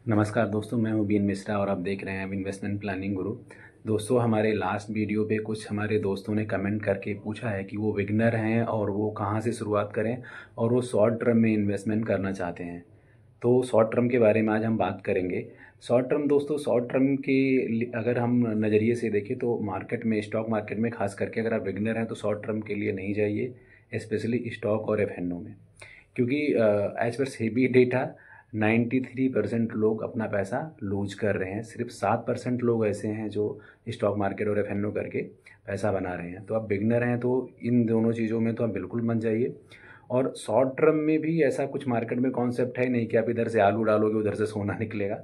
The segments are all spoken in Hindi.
नमस्कार दोस्तों, मैं हूं बीन मिश्रा और आप देख रहे हैं इन्वेस्टमेंट प्लानिंग गुरु। दोस्तों, हमारे लास्ट वीडियो पे कुछ हमारे दोस्तों ने कमेंट करके पूछा है कि वो बिगनर हैं और वो कहां से शुरुआत करें और वो शॉर्ट टर्म में इन्वेस्टमेंट करना चाहते हैं। तो शॉर्ट टर्म के बारे में आज हम बात करेंगे। शॉर्ट टर्म दोस्तों, शॉर्ट टर्म के अगर हम नज़रिए से देखें तो मार्केट में, स्टॉक मार्केट में खास करके अगर आप बिगनर हैं तो शॉर्ट टर्म के लिए नहीं जाइए, स्पेशली स्टॉक और एफ&ओ में। क्योंकि एज पर सेबी डेटा 93% लोग अपना पैसा लूज कर रहे हैं। सिर्फ 7% लोग ऐसे हैं जो स्टॉक मार्केट और एफ&ओ करके पैसा बना रहे हैं। तो आप बिगनर हैं तो इन दोनों चीज़ों में तो आप बिल्कुल मत जाइए। और शॉर्ट टर्म में भी ऐसा कुछ मार्केट में कॉन्सेप्ट है नहीं कि आप इधर से आलू डालोगे उधर से सोना निकलेगा।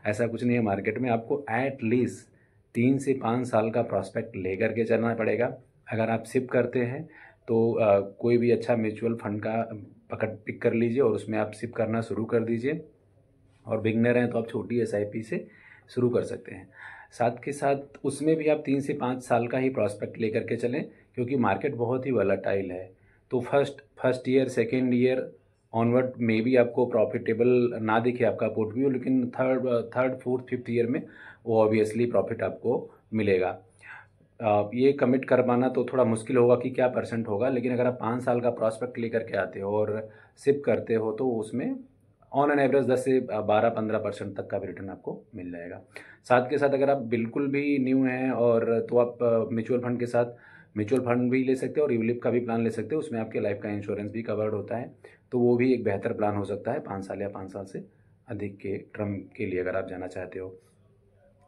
ऐसा कुछ नहीं है। मार्केट में आपको एट लीस्ट 3 से 5 साल का प्रॉस्पेक्ट लेकर के चलना पड़ेगा। अगर आप सिप करते हैं तो कोई भी अच्छा म्यूचुअल फंड का पिक कर लीजिए और उसमें आप सिप करना शुरू कर दीजिए। और बिगनर हैं तो आप छोटी एसआईपी से शुरू कर सकते हैं। साथ के साथ उसमें भी आप 3 से 5 साल का ही प्रॉस्पेक्ट लेकर के चलें, क्योंकि मार्केट बहुत ही वॉलेटाइल है। तो first year, second year onward में भी आपको प्रॉफिटेबल ना दिखे आपका पोर्टफोलियो, लेकिन थर्ड फोर्थ फिफ्थ ईयर में वो ऑब्वियसली प्रॉफिट आपको मिलेगा। ये कमिट कर पाना तो थोड़ा मुश्किल होगा कि क्या परसेंट होगा, लेकिन अगर आप 5 साल का प्रॉस्पेक्ट लेकर के आते हो और सिप करते हो तो उसमें ऑन एन एवरेज 10 से 12-15% तक का भी रिटर्न आपको मिल जाएगा। साथ के साथ अगर आप बिल्कुल भी न्यू हैं और तो आप म्यूचुअल फंड के साथ म्यूचुअल फंड भी ले सकते हो और यूलिप का भी प्लान ले सकते हो। उसमें आपके लाइफ का इंश्योरेंस भी कवर्ड होता है, तो वो भी एक बेहतर प्लान हो सकता है 5 साल या 5 साल से अधिक के टर्म के लिए अगर आप जाना चाहते हो।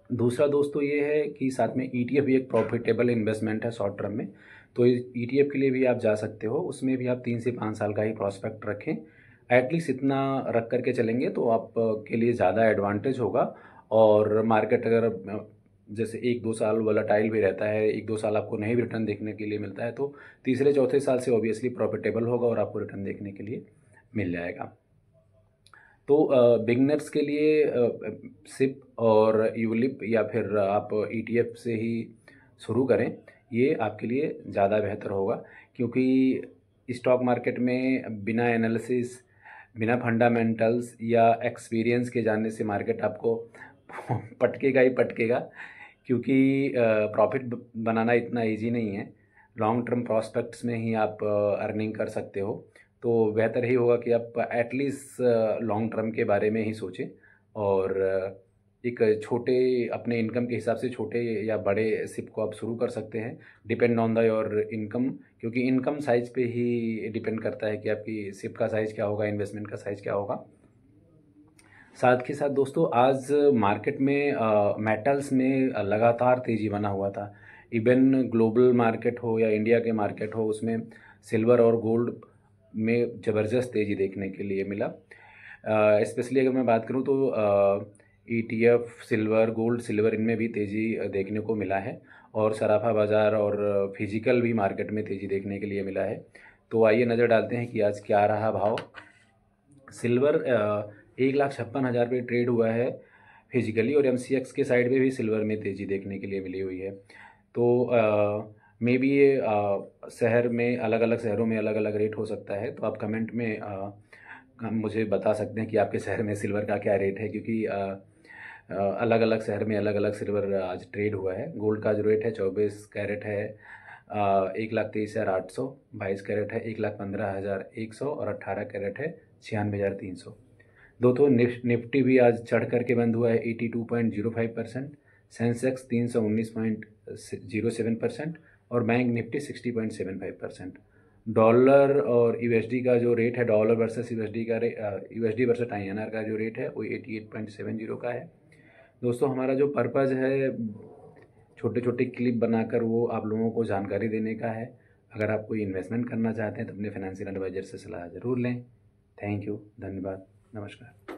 दूसरा दोस्तों ये है कि साथ में ईटीएफ भी एक प्रॉफिटेबल इन्वेस्टमेंट है शॉर्ट टर्म में। तो ईटीएफ के लिए भी आप जा सकते हो। उसमें भी आप 3 से 5 साल का ही प्रॉस्पेक्ट रखें। एटलीस्ट इतना रख करके चलेंगे तो आप के लिए ज़्यादा एडवांटेज होगा। और मार्केट अगर जैसे 1-2 साल वोलेटाइल भी रहता है, 1-2 साल आपको नहीं भी रिटर्न देखने के लिए मिलता है, तो तीसरे चौथे साल से ऑब्वियसली प्रॉफिटेबल होगा और आपको रिटर्न देखने के लिए मिल जाएगा। तो बिगनर्स के लिए सिप और यूलिप या फिर आप ईटीएफ से ही शुरू करें, ये आपके लिए ज़्यादा बेहतर होगा। क्योंकि स्टॉक मार्केट में बिना एनालिसिस, बिना फंडामेंटल्स या एक्सपीरियंस के जानने से मार्केट आपको पटकेगा ही पटकेगा। क्योंकि प्रॉफिट बनाना इतना इजी नहीं है। लॉन्ग टर्म प्रॉस्पेक्ट्स में ही आप अर्निंग कर सकते हो। तो बेहतर ही होगा कि आप एटलीस्ट लॉन्ग टर्म के बारे में ही सोचें और एक छोटे अपने इनकम के हिसाब से छोटे या बड़े सिप को आप शुरू कर सकते हैं, depend on the your income. क्योंकि इनकम साइज पे ही डिपेंड करता है कि आपकी सिप का साइज़ क्या होगा, इन्वेस्टमेंट का साइज़ क्या होगा। साथ के साथ दोस्तों, आज मार्केट में मेटल्स में लगातार तेज़ी बना हुआ था। इवन ग्लोबल मार्केट हो या इंडिया के मार्केट हो, उसमें सिल्वर और गोल्ड में ज़बरदस्त तेज़ी देखने के लिए मिला। स्पेशली अगर मैं बात करूं तो ईटीएफ, सिल्वर, गोल्ड, सिल्वर, इनमें भी तेज़ी देखने को मिला है। और सराफा बाज़ार और फिजिकल भी मार्केट में तेज़ी देखने के लिए मिला है। तो आइए नज़र डालते हैं कि आज क्या रहा भाव। सिल्वर 1,56,000 पे ट्रेड हुआ है फिजिकली, और एमसीएक्स के साइड पे भी सिल्वर में तेज़ी देखने के लिए मिली हुई है। तो मे बी ये शहर में, अलग अलग शहरों में अलग अलग रेट हो सकता है। तो आप कमेंट में मुझे बता सकते हैं कि आपके शहर में सिल्वर का क्या रेट है, क्योंकि अलग अलग शहर में अलग अलग सिल्वर आज ट्रेड हुआ है। गोल्ड का जो रेट है 24 कैरेट है 1,23,800, 22 कैरेट है 1,15,100 और 18 कैरेट है 96,300। दोस्तों, निफ्टी भी आज चढ़ करके बंद हुआ है 82.05%, सेंसेक्स 319.07% और बैंक निफ्टी 60.75%। डॉलर और यूएसडी का जो रेट है, डॉलर वर्सेस यूएसडी का यूएसडी वर्सेस आईएनआर का जो रेट है वो 88.70 का है। दोस्तों, हमारा जो पर्पज़ है छोटे छोटे क्लिप बनाकर वो आप लोगों को जानकारी देने का है। अगर आप कोई इन्वेस्टमेंट करना चाहते हैं तो अपने फाइनेंशियल एडवाइजर से सलाह ज़रूर लें। थैंक यू, धन्यवाद, नमस्कार।